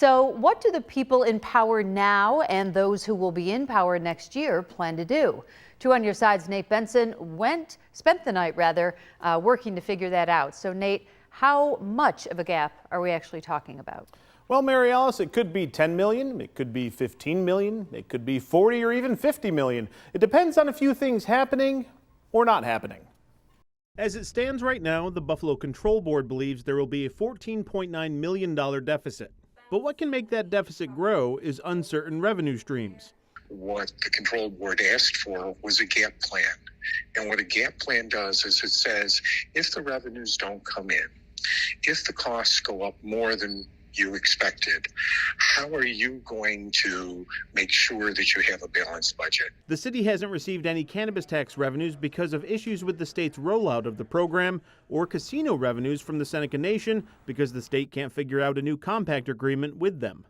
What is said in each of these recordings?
So what do the people in power now and those who will be in power next year plan to do? 2 on Your Side's Nate Benson spent the night working to figure that out. So Nate, how much of a gap are we actually talking about? Well, Mary Alice, it could be 10 million, it could be 15 million, it could be 40 or even 50 million. It depends on a few things happening or not happening. As it stands right now, the Buffalo Control Board believes there will be a $14.9 million deficit. But what can make that deficit grow is uncertain revenue streams. What the control board asked for was a gap plan. And what a gap plan does is it says, if the revenues don't come in, if the costs go up more than you expected, how are you going to make sure that you have a balanced budget? The city hasn't received any cannabis tax revenues because of issues with the state's rollout of the program, or casino revenues from the Seneca Nation because the state can't figure out a new compact agreement with them.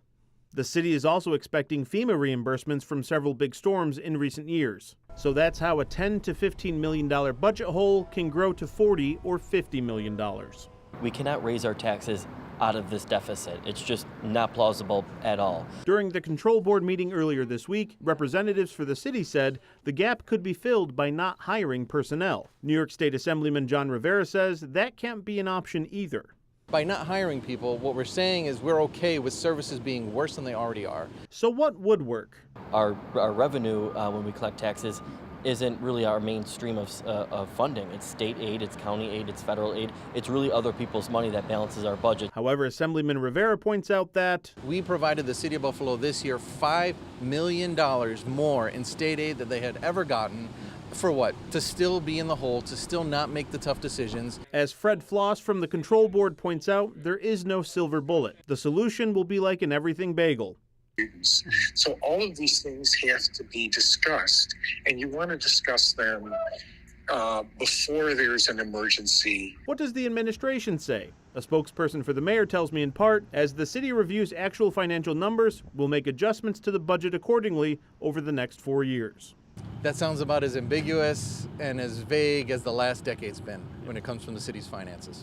The city is also expecting FEMA reimbursements from several big storms in recent years. So that's how a $10 to $15 million budget hole can grow to $40 or $50 million. We cannot raise our taxes out of this deficit. It's just not plausible at all. During the control board meeting earlier this week, representatives for the city said the gap could be filled by not hiring personnel. New York State Assemblyman John Rivera says that can't be an option either. By not hiring people, what we're saying is we're okay with services being worse than they already are. So what would work? Our revenue when we collect taxes isn't really our main stream of funding. It's state aid, it's county aid, it's federal aid. It's really other people's money that balances our budget. However, Assemblyman Rivera points out that we provided the city of Buffalo this year $5 million more in state aid than they had ever gotten. For what? To still be in the hole, to still not make the tough decisions. As Fred Floss from the control board points out, there is no silver bullet. The solution will be like an everything bagel. So all of these things have to be discussed, and you want to discuss them before there's an emergency. What does the administration say? A spokesperson for the mayor tells me in part, as the city reviews actual financial numbers, we'll make adjustments to the budget accordingly over the next 4 years. That sounds about as ambiguous and as vague as the last decade's been when it comes from the city's finances.